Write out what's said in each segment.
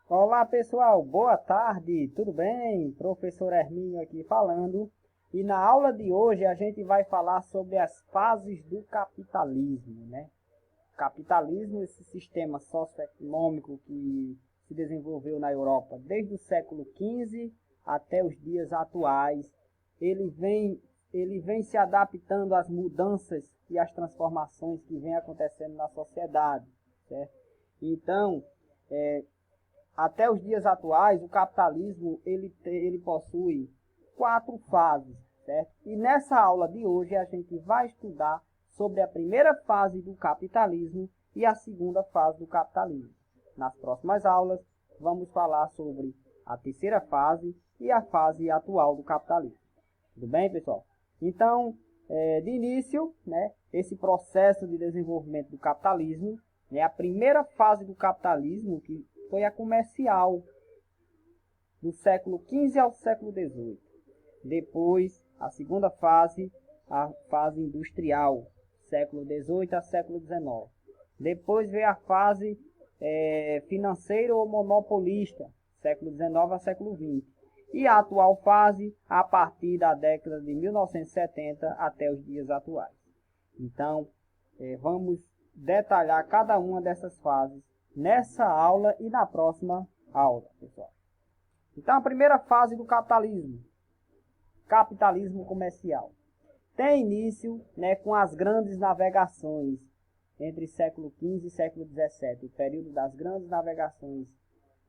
Olá pessoal, boa tarde, tudo bem? Professor Hermínio aqui falando. E na aula de hoje a gente vai falar sobre as fases do capitalismo, né? Capitalismo, esse sistema socioeconômico que se desenvolveu na Europa desde o século XV até os dias atuais, ele vem se adaptando às mudanças e às transformações que vêm acontecendo na sociedade, certo? Então, até os dias atuais, o capitalismo ele possui 4 fases, certo? E nessa aula de hoje a gente vai estudar sobre a primeira fase do capitalismo e a segunda fase do capitalismo. Nas próximas aulas, vamos falar sobre a terceira fase e a fase atual do capitalismo. Tudo bem, pessoal? Então, de início, né, esse processo de desenvolvimento do capitalismo, né, a primeira fase do capitalismo, que foi a comercial, do século XV ao século XVIII. Depois, a segunda fase, a fase industrial, século XVIII a século XIX. Depois veio a fase financeira ou monopolista, século XIX a século XX. E a atual fase, a partir da década de 1970 até os dias atuais. Então, vamos detalhar cada uma dessas fases nessa aula e na próxima aula, pessoal. Então, a primeira fase do capitalismo, capitalismo comercial, tem início, né, com as grandes navegações entre século XV e século XVII, o período das grandes navegações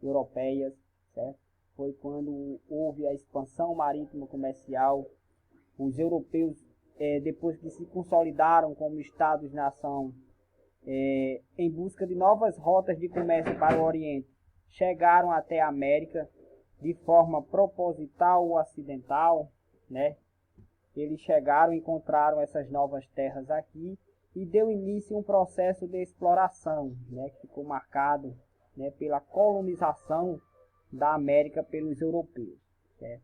europeias, certo? Foi quando houve a expansão marítima comercial. Os europeus, depois que se consolidaram como estados-nação, em busca de novas rotas de comércio para o Oriente, chegaram até a América de forma proposital ou acidental, né? Eles chegaram, encontraram essas novas terras aqui e deu início a um processo de exploração, né? Que ficou marcado, né, pela colonização da América pelos europeus, certo?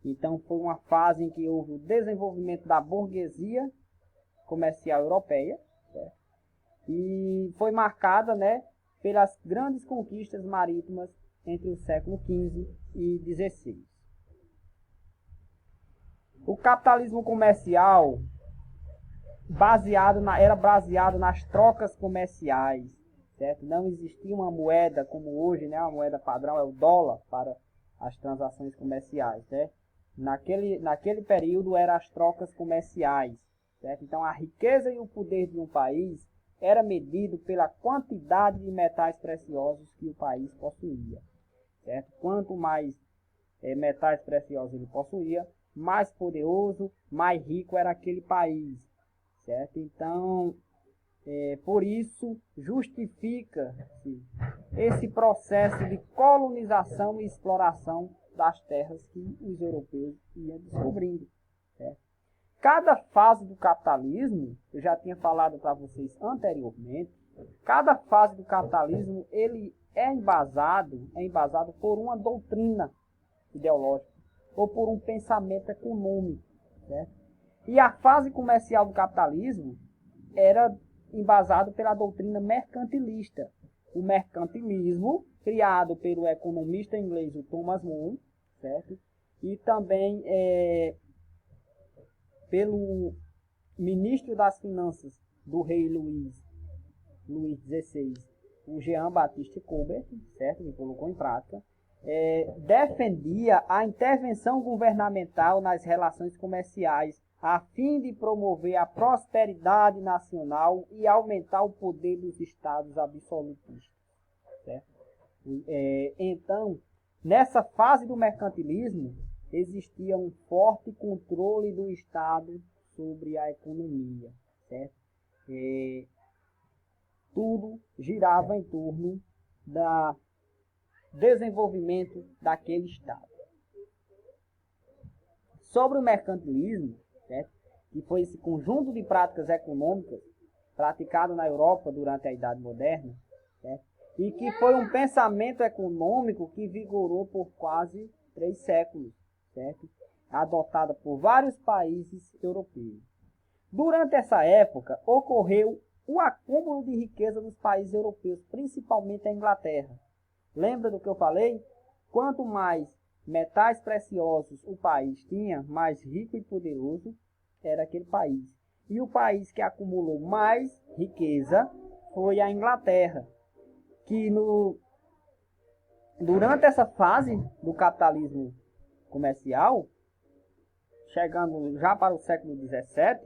Então foi uma fase em que houve o desenvolvimento da burguesia comercial europeia, certo? E foi marcada, né, pelas grandes conquistas marítimas entre o século XV e XVI. O capitalismo comercial era baseado nas trocas comerciais, certo? Não existia uma moeda como hoje, né? A moeda padrão é o dólar para as transações comerciais, né? Naquele período eram as trocas comerciais, certo? Então a riqueza e o poder de um país era medido pela quantidade de metais preciosos que o país possuía, certo? Quanto mais metais preciosos ele possuía, mais poderoso, mais rico era aquele país, certo? Então, por isso, justifica-se esse processo de colonização e exploração das terras que os europeus iam descobrindo, certo? Cada fase do capitalismo, eu já tinha falado para vocês anteriormente, cada fase do capitalismo ele é embasado por uma doutrina ideológica ou por um pensamento econômico, certo? E a fase comercial do capitalismo era embasado pela doutrina mercantilista. O mercantilismo, criado pelo economista inglês Thomas More, certo? E também pelo ministro das Finanças do rei Luís XVI, o Jean-Baptiste Colbert, certo? Que colocou em prática, defendia a intervenção governamental nas relações comerciais a fim de promover a prosperidade nacional e aumentar o poder dos estados absolutistas, certo? Então, nessa fase do mercantilismo, existia um forte controle do Estado sobre a economia, certo? Tudo girava em torno do desenvolvimento daquele Estado. Sobre o mercantilismo, certo? Que foi esse conjunto de práticas econômicas praticado na Europa durante a Idade Moderna, certo? E que foi um pensamento econômico que vigorou por quase 3 séculos, certo? Adotado por vários países europeus. Durante essa época, ocorreu o acúmulo de riqueza dos países europeus, principalmente a Inglaterra, Lembra do que eu falei? Quanto mais metais preciosos o país tinha, mais rico e poderoso era aquele país. E o país que acumulou mais riqueza foi a Inglaterra, que durante essa fase do capitalismo comercial, chegando já para o século XVII,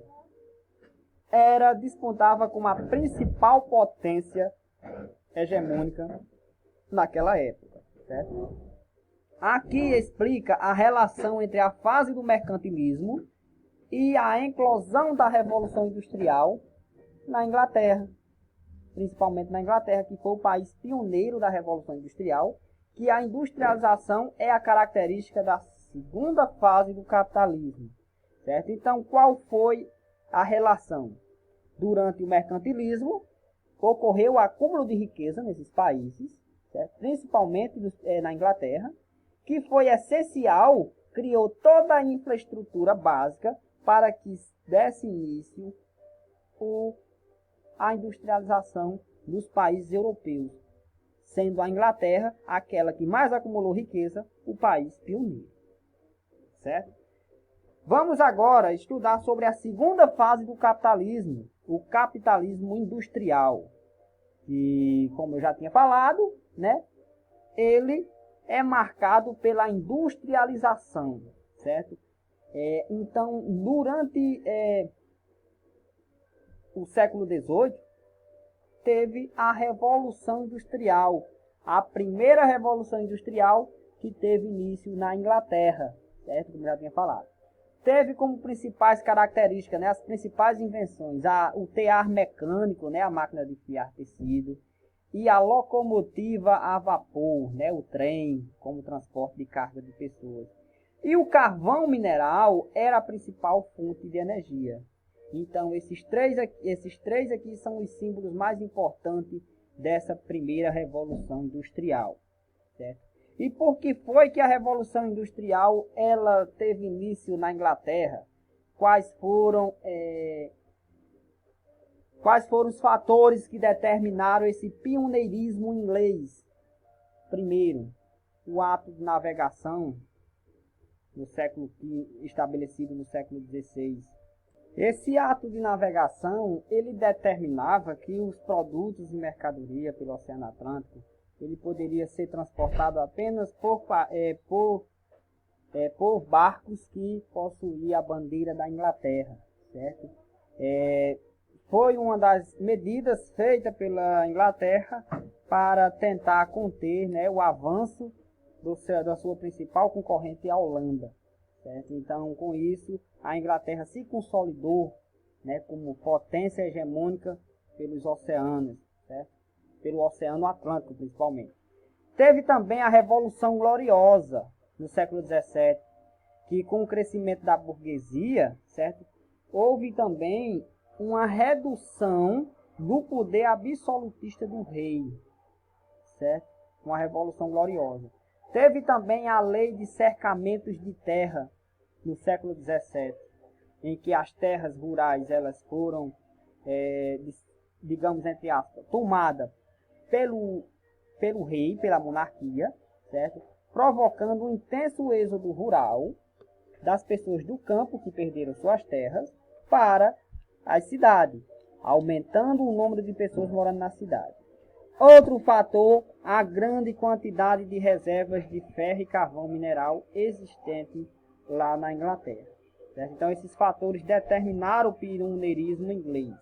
despontava como a principal potência hegemônica naquela época, certo? Aqui explica a relação entre a fase do mercantilismo e a eclosão da Revolução Industrial na Inglaterra, principalmente na Inglaterra, que foi o país pioneiro da Revolução Industrial, que a industrialização é a característica da segunda fase do capitalismo, certo? Então, qual foi a relação? Durante o mercantilismo, ocorreu o acúmulo de riqueza nesses países, certo? Principalmente na Inglaterra, que foi essencial, criou toda a infraestrutura básica para que desse início a industrialização dos países europeus, sendo a Inglaterra aquela que mais acumulou riqueza, o país pioneiro, certo? Vamos agora estudar sobre a segunda fase do capitalismo, o capitalismo industrial, que, como eu já tinha falado, né, ele é marcado pela industrialização, certo? Então, durante o século XVIII, teve a Revolução Industrial, a primeira Revolução Industrial que teve início na Inglaterra, certo? Como já tinha falado. Teve como principais características, né, as principais invenções, o tear mecânico, né, a máquina de fiar tecido, e a locomotiva a vapor, né, o trem, como transporte de carga de pessoas. E o carvão mineral era a principal fonte de energia. Então, esses três aqui são os símbolos mais importantes dessa primeira Revolução Industrial, certo? E por que foi que a Revolução Industrial ela teve início na Inglaterra? Quais foram os fatores que determinaram esse pioneirismo inglês? Primeiro, o ato de navegação estabelecido no século XVI. Esse ato de navegação, ele determinava que os produtos de mercadoria pelo Oceano Atlântico, ele poderia ser transportado apenas por barcos que possuíam a bandeira da Inglaterra, certo? Foi uma das medidas feitas pela Inglaterra para tentar conter, né, o avanço da sua principal concorrente, a Holanda, certo? Então, com isso, a Inglaterra se consolidou, né, como potência hegemônica pelos oceanos, certo? Pelo Oceano Atlântico, principalmente. Teve também a Revolução Gloriosa, no século XVII, que com o crescimento da burguesia, certo, houve também uma redução do poder absolutista do rei, certo? Uma Revolução Gloriosa. Teve também a lei de cercamentos de terra, no século XVII, em que as terras rurais elas foram, digamos, entre aspas, tomadas pelo rei, pela monarquia, certo? Provocando um intenso êxodo rural das pessoas do campo que perderam suas terras para as cidades, aumentando o número de pessoas morando na cidade. Outro fator, a grande quantidade de reservas de ferro e carvão mineral existente lá na Inglaterra, certo? Então, esses fatores determinaram o pioneirismo inglês.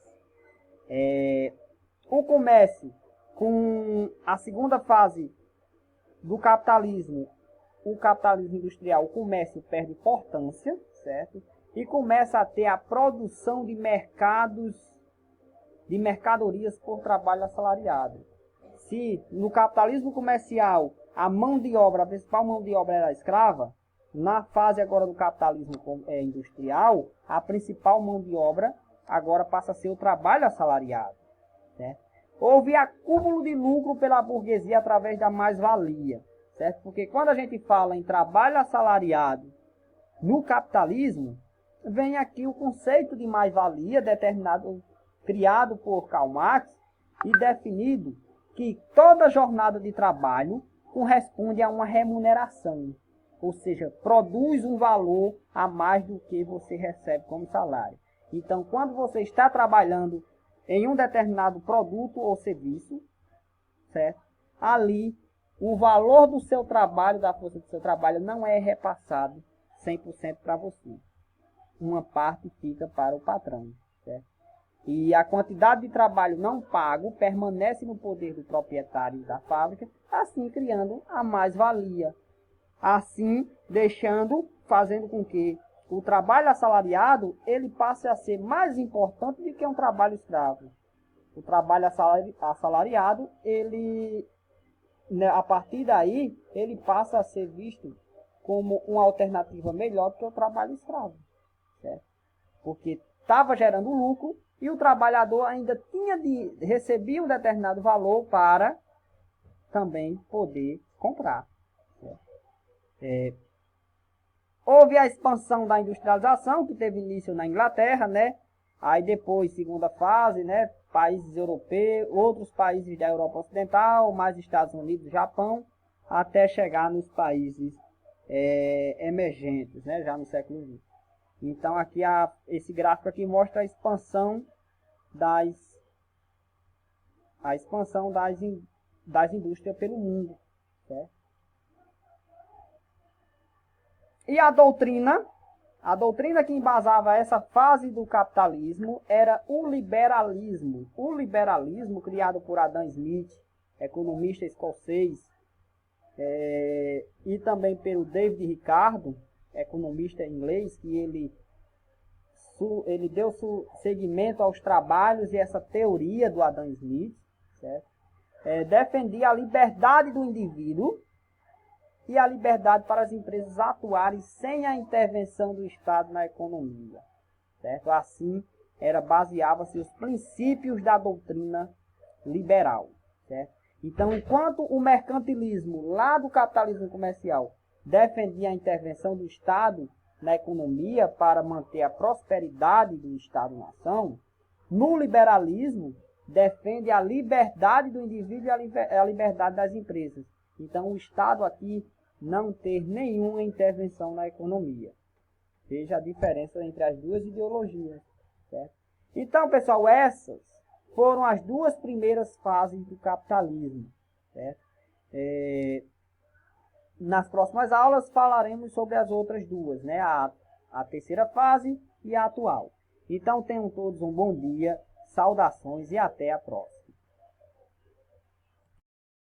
O comércio, com a segunda fase do capitalismo, o capitalismo industrial, o comércio perde importância, certo? E começa a ter a produção de mercadorias por trabalho assalariado. Se no capitalismo comercial a principal mão de obra era escrava, na fase agora do capitalismo industrial, a principal mão de obra agora passa a ser o trabalho assalariado, certo? Houve acúmulo de lucro pela burguesia através da mais-valia, certo? Porque quando a gente fala em trabalho assalariado no capitalismo, vem aqui o conceito de mais-valia criado por Karl Marx e definido que toda jornada de trabalho corresponde a uma remuneração, ou seja, produz um valor a mais do que você recebe como salário. Então, quando você está trabalhando em um determinado produto ou serviço, certo? Ali, o valor do seu trabalho, da força do seu trabalho, não é repassado 100% para você. Uma parte fica para o patrão, certo? E a quantidade de trabalho não pago permanece no poder do proprietário da fábrica, assim criando a mais-valia. Assim, fazendo com que o trabalho assalariado, ele passe a ser mais importante do que um trabalho escravo. O trabalho assalariado, ele, a partir daí, ele passa a ser visto como uma alternativa melhor do que o trabalho escravo, certo? Porque estava gerando lucro e o trabalhador ainda recebia um determinado valor para também poder comprar. Houve a expansão da industrialização, que teve início na Inglaterra, né? Aí depois, segunda fase, né? Países europeus, outros países da Europa Ocidental, mais Estados Unidos, Japão, até chegar nos países emergentes, né? Já no século XX. Então aqui esse gráfico aqui mostra a expansão das indústrias pelo mundo, certo? E a doutrina que embasava essa fase do capitalismo era o liberalismo. O liberalismo, criado por Adam Smith, economista escocês, e também pelo David Ricardo, economista inglês, que ele deu seguimento aos trabalhos e essa teoria do Adam Smith, certo? Defendia a liberdade do indivíduo e a liberdade para as empresas atuarem sem a intervenção do Estado na economia, certo? Assim, baseava-se os princípios da doutrina liberal, certo? Então, enquanto o mercantilismo lá do capitalismo comercial defendia a intervenção do Estado na economia para manter a prosperidade do Estado-nação, no liberalismo defende a liberdade do indivíduo e a liberdade das empresas. Então, o Estado aqui não ter nenhuma intervenção na economia. Veja a diferença entre as duas ideologias, certo? Então, pessoal, essas foram as duas primeiras fases do capitalismo, certo? Nas próximas aulas falaremos sobre as outras duas, né? A terceira fase e a atual. Então, tenham todos um bom dia, saudações e até a próxima.